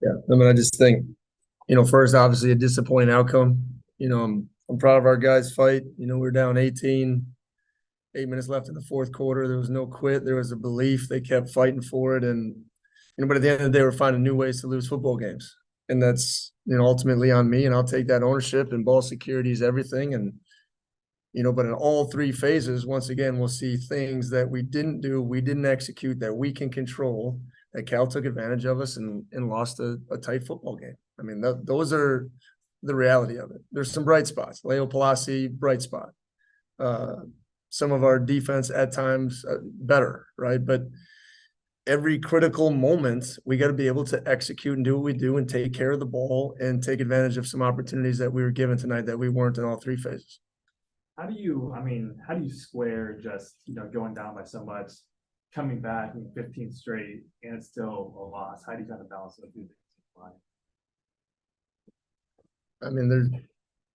Yeah, I mean, I just think, first, obviously, a disappointing outcome. I'm proud of our guys' fight. We were down 18, 8 minutes left in the fourth quarter. There was no quit. There was a belief. They kept fighting for it, and but at the end of the day, we're finding new ways to lose football games, and that's ultimately on me, and I'll take that ownership. And ball security is everything, and but in all three phases, once again, we'll see things that we didn't do, we didn't execute, that we can control, that Cal took advantage of us and lost a tight football game. I mean, those are the reality of it. There's some bright spots. Leo Palasi, bright spot. Some of our defense at times better, right? But every critical moment, we got to be able to execute and do what we do and take care of the ball and take advantage of some opportunities that we were given tonight that we weren't in all three phases. How do you square just, going down by so much, coming back in 15 straight, and it's still a loss? How do you kind of balance those two things? I mean, there's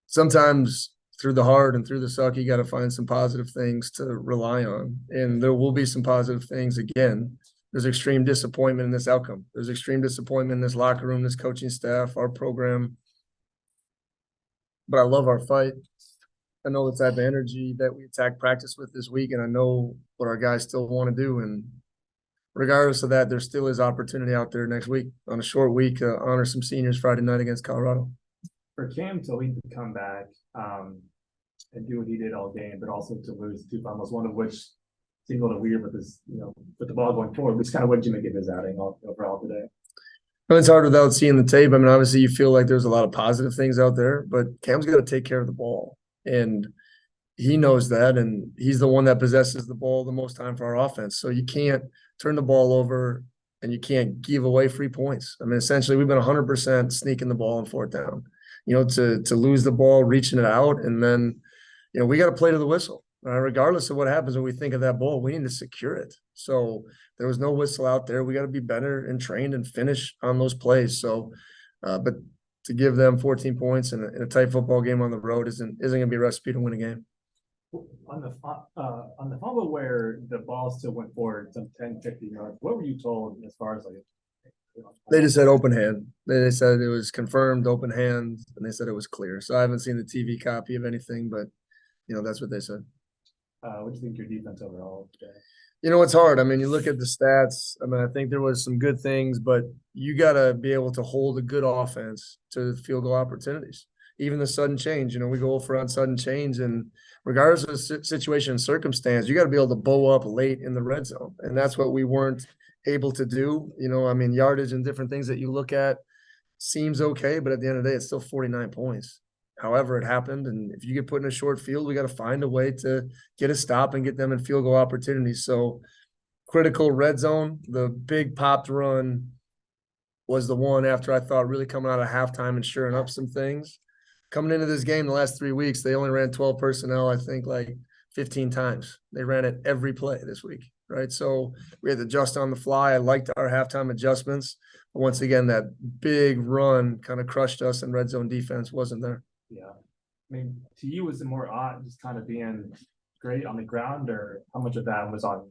sometimes through the hard and through the suck, you got to find some positive things to rely on. And there will be some positive things again. There's extreme disappointment in this outcome. There's extreme disappointment in this locker room, this coaching staff, our program. But I love our fight. I know the type of energy that we attack practice with this week, and I know what our guys still want to do. And regardless of that, there still is opportunity out there next week on a short week to honor some seniors Friday night against Colorado. For Cam to lead the comeback and do what he did all game, but also to lose two fumbles, one of which seemed a little weird with his, with the ball going forward. But kind of what did you make of his outing overall today? It's hard without seeing the tape. I mean, obviously, you feel like there's a lot of positive things out there, but Cam's got to take care of the ball. And he knows that, and he's the one that possesses the ball the most time for our offense. So you can't turn the ball over and you can't give away free points. I mean, essentially, we've been 100% sneaking the ball on fourth down, to lose the ball, reaching it out. And then, we got to play to the whistle. Regardless of what happens when we think of that ball, we need to secure it. So there was no whistle out there. We got to be better and trained and finish on those plays. So, but to give them 14 points in a tight football game on the road isn't going to be a recipe to win a game. On the fumble where the ball still went forward some 10, 50 yards, what were you told as far as They just said open hand. They said it was confirmed open hand, and they said it was clear. So I haven't seen the TV copy of anything, but that's what they said. What do you think your defense overall today? It's hard. I mean, you look at the stats. I mean, I think there was some good things, but you got to be able to hold a good offense to field goal opportunities. Even the sudden change, we go for on sudden change, and regardless of the situation and circumstance, you got to be able to bow up late in the red zone, and that's what we weren't able to do. I mean, yardage and different things that you look at seems okay, but at the end of the day, it's still 49 points. However, it happened, and if you get put in a short field, we got to find a way to get a stop and get them in field goal opportunities. So critical red zone, the big popped run was the one after I thought really coming out of halftime and shoring up some things. Coming into this game the last 3 weeks, they only ran 12 personnel, I think, like 15 times. They ran it every play this week, right? So we had to adjust on the fly. I liked our halftime adjustments. But once again, that big run kind of crushed us, and red zone defense wasn't there. Yeah. I mean, to you, was it more odd just kind of being great on the ground, or how much of that was on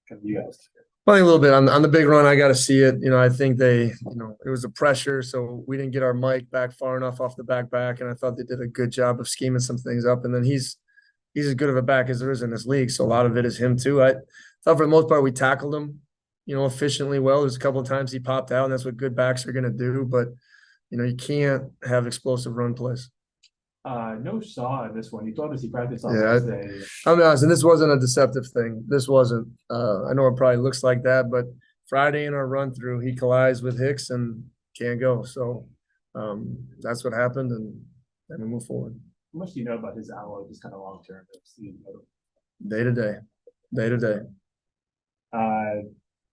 kind of you guys? Well, a little bit on the big run. I got to see it. I think they, it was a pressure, so we didn't get our mic back far enough off the back, and I thought they did a good job of scheming some things up. And then he's as good of a back as there is in this league, so a lot of it is him too. I thought for the most part we tackled him, efficiently well. There's a couple of times he popped out, and that's what good backs are going to do. But you can't have explosive run plays. No saw in this one. You told us he practiced on Wednesday. I'm honest, and this wasn't a deceptive thing. This wasn't. I know it probably looks like that, but Friday in our run through, he collides with Hicks and can't go. So that's what happened, and we move forward. How much do you know about his outlook, just kind of long term? Day to day.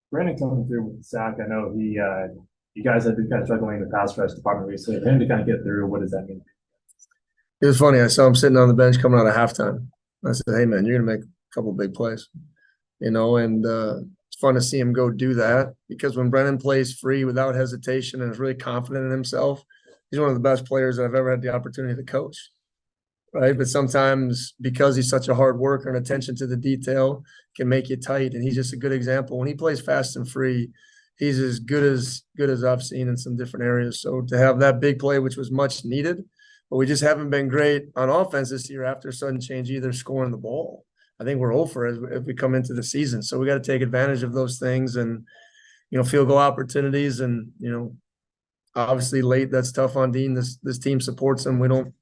Brandon coming through with the sack. I know you guys have been kind of struggling in the pass rush department recently. For him to kind of get through, what does that mean? It was funny. I saw him sitting on the bench coming out of halftime. I said, "Hey, man, you're going to make a couple of big plays." And it's fun to see him go do that, because when Brennan plays free without hesitation and is really confident in himself, he's one of the best players that I've ever had the opportunity to coach, right? But sometimes because he's such a hard worker and attention to the detail can make you tight, and he's just a good example. When he plays fast and free, he's as good as I've seen in some different areas. So to have that big play, which was much needed, but we just haven't been great on offense this year after sudden change, either scoring the ball. I think we're over as we come into the season. So we got to take advantage of those things and, field goal opportunities. And, obviously late, that's tough on Dean. This team supports him. We don't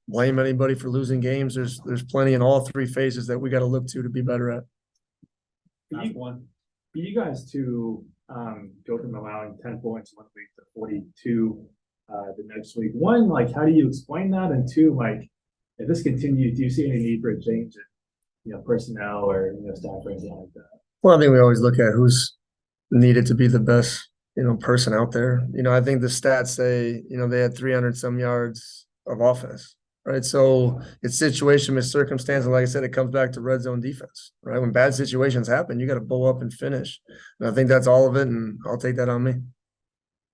blame anybody for losing games. There's plenty in all three phases that we got to look to be better at. For you guys to go from allowing 10 points one week to 42 the next week, one, like, how do you explain that? And two, like, if this continues, do you see any need for a change in, personnel or, staff or anything like that? Well, I think we always look at who's needed to be the best, person out there. I think the stats say, they had 300 some yards of offense, right? So it's situation with circumstance. And like I said, it comes back to red zone defense, right? When bad situations happen, you got to bow up and finish. And I think that's all of it. And I'll take that on me.